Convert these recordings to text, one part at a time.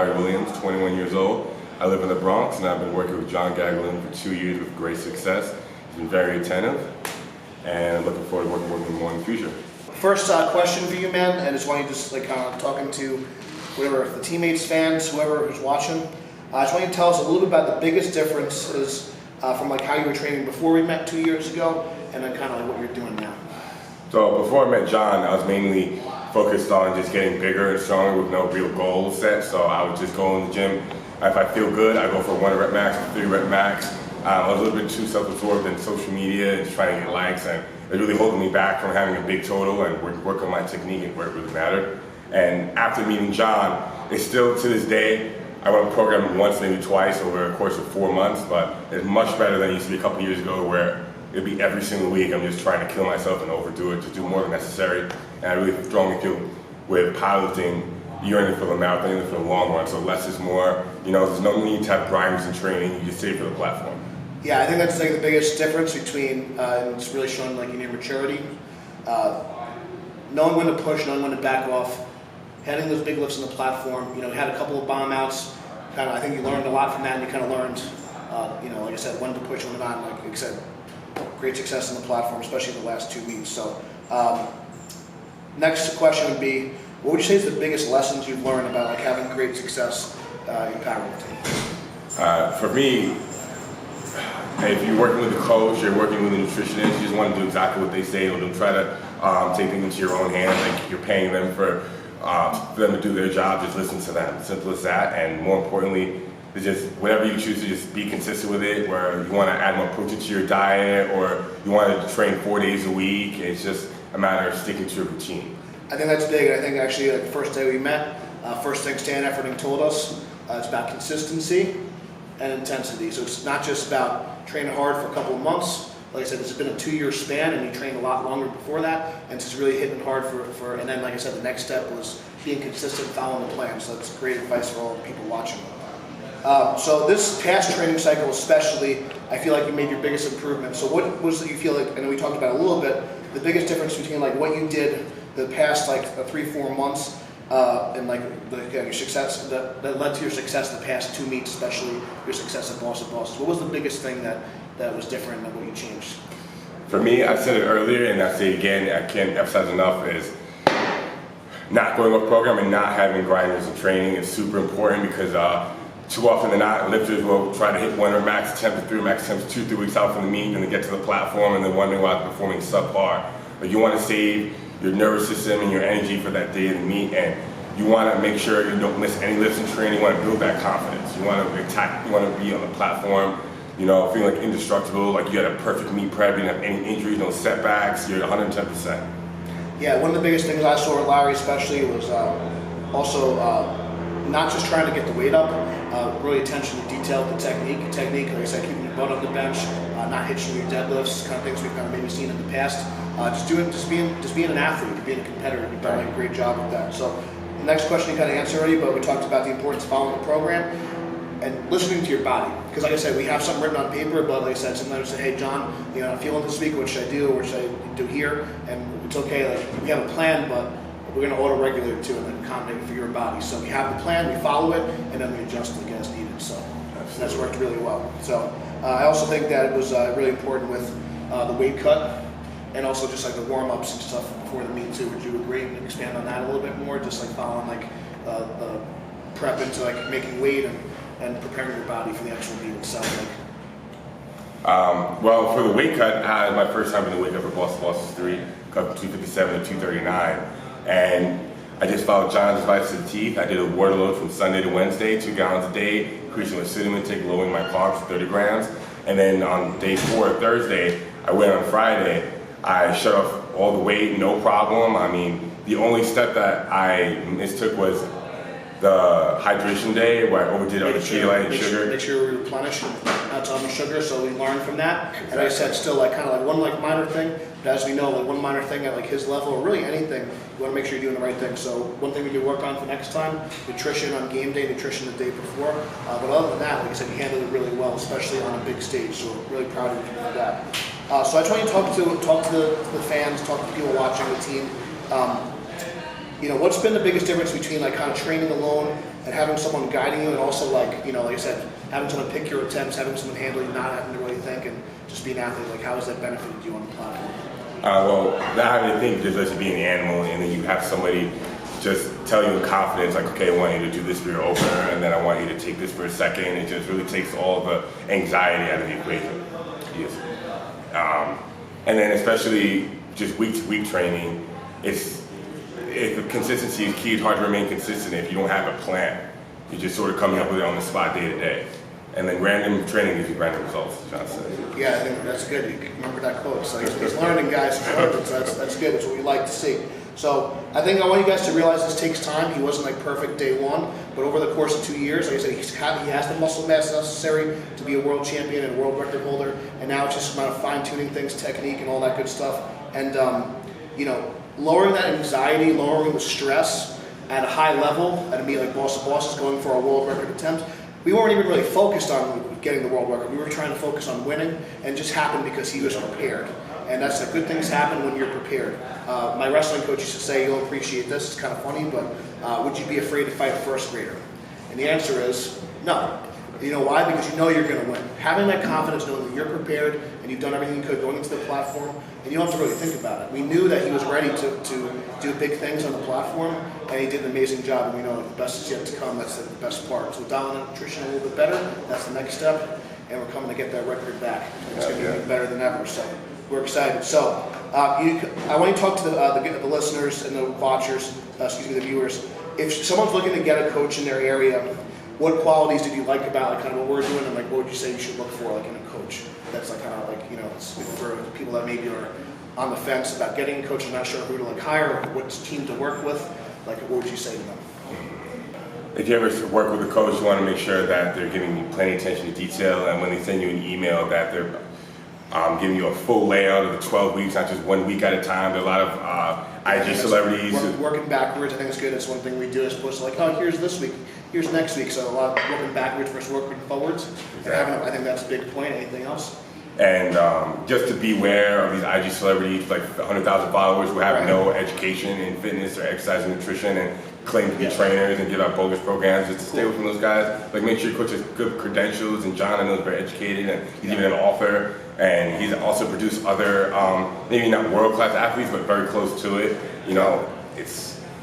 Larry Williams, 21 years old. I live in the Bronx, and I've been working with John Gaglin for 2 years with great success. He's been very attentive, and I'm looking forward to working with him more in the future. First question for you, man, and just want you just like kind of talking to whatever the teammates, fans, whoever who's watching. I just want you to tell us a little bit about the biggest differences from like how you were training before we met 2 years ago, and then kind of like what you're doing now. So before I met John, I was mainly focused on just getting bigger and stronger with no real goals set. So I would just go in the gym. If I feel good, I go for a 1 rep max, a 3 rep max. I was a little bit too self-absorbed in social media and just trying to get likes, and it really holding me back from having a big total and work on my technique and where it really mattered. And after meeting John, it's still to this day, I run a program once, maybe twice over a course of 4 months, but it's much better than it used to be a couple years ago where it'd be every single week I'm just trying to kill myself and overdo it, just do more than necessary. And I really strongly feel with powerlifting, you're in it for the marathon, you're in it for the long run, so less is more. You know, there's no need to have grinders in training, you just save for the platform. Yeah, I think that's like the biggest difference between, and it's really showing like in your maturity, knowing when to push, knowing when to back off, having those big lifts on the platform. You know, you had a couple of bomb outs, kind of, I think you learned a lot from that, and you kind of learned, you know, like I said, when to push, when to not. Like I said, great success on the platform, especially in the last 2 weeks. So, next question would be, what would you say is the biggest lessons you've learned about like having great success in powerlifting? For me, if you're working with a coach, you're working with a nutritionist, you just want to do exactly what they say. Don't try to take things into your own hands. Like you're paying them for them to do their job. Just listen to them. Simple as that. And more importantly, it's just whatever you choose to just be consistent with it. Where you want to add more protein to your diet, or you want to train 4 days a week. It's just a matter of sticking to your routine. I think that's big. I think actually like the first day we met, first thing Stan Efferding told us, it's about consistency and intensity. So it's not just about training hard for a couple of months. Like I said, it's been a 2-year span, and you trained a lot longer before that, and it's just really hitting hard for. And then, like I said, the next step was being consistent, following the plan. So that's great advice for all the people watching. So this past training cycle, especially, I feel like you made your biggest improvement. So what was it you feel like? And we talked about it a little bit. The biggest difference between like what you did the past like 3-4 months. And like your success that led to your success in the past 2 meets, especially your success at Boston. What was the biggest thing that was different and what you changed? For me, I said it earlier and I say it again, I can't emphasize enough, is not going off program and not having grinders in training is super important, because too often than not, lifters will try to hit 1 rep max attempt, 3 max attempts 2-3 weeks out from the meet, and then get to the platform and then wondering why they're performing subpar. But you want to save your nervous system and your energy for that day of the meet, and you want to make sure you don't miss any lifts in training. You want to build that confidence. You want to attack. You want to be on the platform, you know, feeling like indestructible, like you had a perfect meet prep, you didn't have any injuries, no setbacks. You're 110%. Yeah, one of the biggest things I saw with Larry, especially, was also not just trying to get the weight up, really attention to detail, the technique, like I said, keeping your butt on the bench, not hitching your deadlifts, kind of things we've kind of maybe seen in the past. Just being an athlete, being a competitor. You've done a great job with that. So the next question you kind of answered already, but we talked about the importance of following the program and listening to your body. Because like I said, we have something written on paper, but like I said, sometimes we say, hey John, you know, I'm feeling this week, what should I do, or what should I do here? And it's okay, like we have a plan, but we're going to auto-regulate it too and then accommodate it for your body. So we have the plan, we follow it, and then we adjust it as needed. So that's worked really well. So I also think that it was really important with the weight cut, and also just like the warm-ups and stuff before the meet too. Would you agree and expand on that a little bit more? Just like following like the prep into like making weight and preparing your body for the actual meet itself. Well, for the weight cut, I had my first time in the weight cut for Boston 3, cut from 257 to 239. And I just followed John's advice to the teeth. I did a water load from Sunday to Wednesday, 2 gallons a day, increasing my sodium intake, lowering my carbs to 30 grams. And then on day 4, Thursday, I went on Friday. I shut off all the weight, no problem. I mean, the only step that I mistook was the hydration day, where I overdid on the Pedialyte and sugar. Make sure we replenish not too much sugar, so we learn from that. Exactly. And like I said, still like kind of like one like minor thing, but as we know, like one minor thing at like his level, or really anything, you want to make sure you're doing the right thing. So one thing we can work on for next time, nutrition on game day, nutrition the day before. But other than that, like I said, you handled it really well, especially on a big stage. So we're really proud of you for that. So I just want you to talk to the fans, talk to people watching the team. what's been the biggest difference between like kind of training alone and having someone guiding you, and also like, like I said, having someone pick your attempts, having someone handle you, not having to really think, and just be an athlete? Like, how has that benefited you on the platform? Well, not having to think, just let you be an animal, and then you have somebody just tell you in confidence, like, okay, I want you to do this for your opener, and then I want you to take this for a second. It just really takes all the anxiety out of the equation. Yes. And then especially just week-to-week training, if the consistency is key, it's hard to remain consistent if you don't have a plan. You're just sort of coming up with it on the spot day to day. And then random training gives you random results, John said. Yeah, I think that's good. You can remember that quote. So he's learning, guys. He's learning, so that's good. That's what we like to see. So I think I want you guys to realize this takes time. He wasn't like perfect day one, but over the course of 2 years, like I said, he has the muscle mass necessary to be a world champion and a world record holder. And now it's just about fine-tuning things, technique, and all that good stuff. And lowering that anxiety, lowering the stress at a high level, at a meet like Boss of Bosses, going for a world record attempt. We weren't even really focused on getting the world record. We were trying to focus on winning, and it just happened because he was prepared. And that's the good things happen when you're prepared. My wrestling coach used to say, you'll appreciate this, it's kind of funny, but would you be afraid to fight a first grader? And the answer is no. You know why? Because you know you're going to win. Having that confidence, knowing that you're prepared and you've done everything you could going into the platform, and you don't have to really think about it. We knew that he was ready to do big things on the platform, and he did an amazing job, and we know the best is yet to come. That's the best part. So dialing in nutrition a little bit better, that's the next step, and we're coming to get that record back. It's going to be better than ever, so we're excited. So I want you to talk to the listeners and the watchers, the viewers. If someone's looking to get a coach in their area, what qualities did you like about like kind of what we're doing, and like what would you say you should look for like in a coach? That's like kind of like, it's good for people that maybe are on the fence about getting a coach and not sure who to like hire or what team to work with. Like, what would you say to them? If you ever work with a coach, you want to make sure that they're giving you plenty of attention to detail, and when they send you an email, that they're giving you a full layout of the 12 weeks, not just 1 week at a time. There are a lot of IG celebrities. Working backwards, I think it's good. That's one thing we do as opposed to like, oh, here's this week, here's next week. So a lot of working backwards versus working forwards. Exactly. I think that's a big point. Anything else? And just to beware of these IG celebrities, like 100,000 followers who have no education in fitness or exercise and nutrition and claim to be trainers and give out bogus programs, just to stay away from those guys. Like, make sure your coach has good credentials, and John, I know, is very educated, and he's even an author, and he's also produced other, maybe not world-class athletes, but very close to it.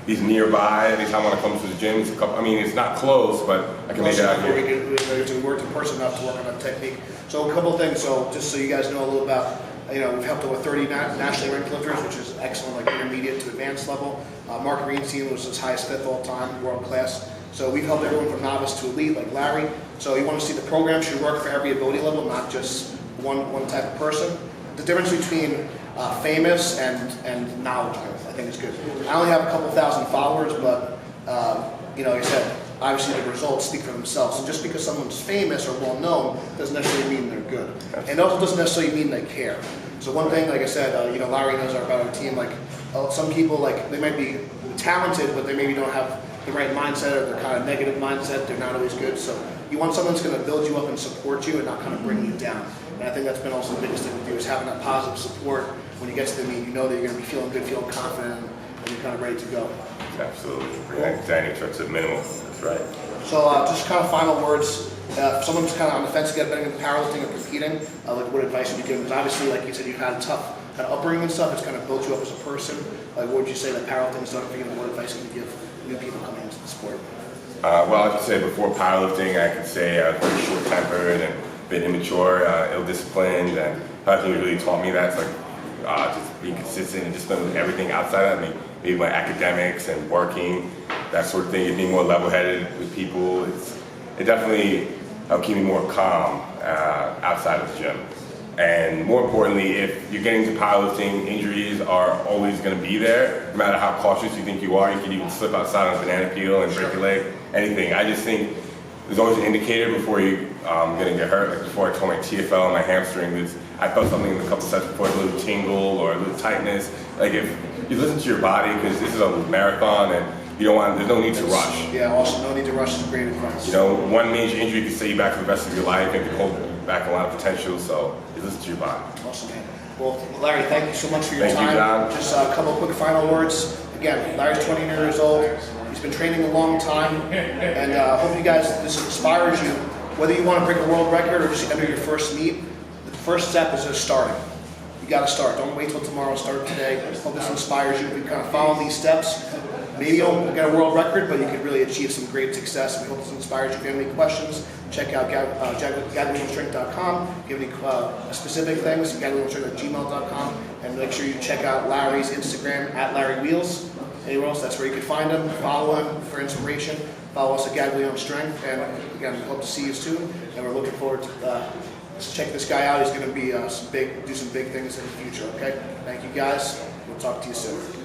He's nearby. Anytime I want to come to the gym, it's not close, but I can make it out here. We worked in person enough to work on that technique. So a couple of things. So just so you guys know a little about, we've helped over 30 nationally ranked lifters, which is excellent, like intermediate to advanced level. Mark Greenstein was his highest fifth all time, world class. So we've helped everyone from novice to elite, like Larry. So you want to see the program should work for every ability level, not just one type of person. The difference between famous and knowledgeable, I think is good. I only have a couple thousand followers, but like I said, obviously the results speak for themselves. So just because someone's famous or well known doesn't necessarily mean they're good, and it also doesn't necessarily mean they care. So one thing, like I said, Larry knows about our team. Like some people, like they might be talented, but they maybe don't have the right mindset, or they're kind of negative mindset. They're not always good. So you want someone that's going to build you up and support you, and not kind of bring you down. And I think that's been also the biggest thing with you, is having that positive support. When you get to the meet, you know that you're going to be feeling good, feeling confident, and you're kind of ready to go. Absolutely. Anxiety trucks at minimum. That's right. So just kind of final words. If someone's kind of on the fence to get better in powerlifting or competing, like what advice would you give them? Because obviously, like you said, you've had a tough kind of upbringing and stuff. It's kind of built you up as a person. Like, what would you say that powerlifting has done for you, and what advice would you give new people coming into the sport? Well, I could say before powerlifting, I could say I was very short-tempered and a bit immature, ill-disciplined, and powerlifting really taught me that. It's like just being consistent and disciplined with everything outside of me, maybe my academics and working, that sort of thing, and being more level-headed with people. It definitely helped keep me more calm outside of the gym. And more importantly, if you're getting to powerlifting, injuries are always going to be there. No matter how cautious you think you are, you can even slip outside on a banana peel and break your leg, anything. I just think there's always an indicator before you're going to get hurt. Like before I tore my TFL and my hamstring, I felt something in a couple sets before, a little tingle or a little tightness. Like, if you listen to your body, because this is a marathon and there's no need to rush. Yeah, also no need to rush is great advice. One major injury can set you back for the rest of your life and can hold back a lot of potential, so you listen to your body. Awesome, man. Well, Larry, thank you so much for your time. Thank you, John. Just a couple of quick final words. If again, Larry's 20 years old. He's been training a long time, and hope you guys, this inspires you. Whether you want to break a world record or just enter your first meet, the first step is just starting. You got to start. Don't wait till tomorrow. Start today. Hope this inspires you. If you kind of follow these steps, maybe you don't get a world record, but you could really achieve some great success. We hope this inspires you. If you have any questions, check out GadWilliamStrength.com. If you have any specific things, GadWilliamStrength@gmail.com. And make sure you check out Larry's Instagram @LarryWheels. Anywhere else, that's where you can find him. Follow him for inspiration. Follow us at Gad William Strength. And again, we hope to see you soon. And we're looking forward to check this guy out. He's going to be do some big things in the future. Okay. Thank you guys. We'll talk to you soon.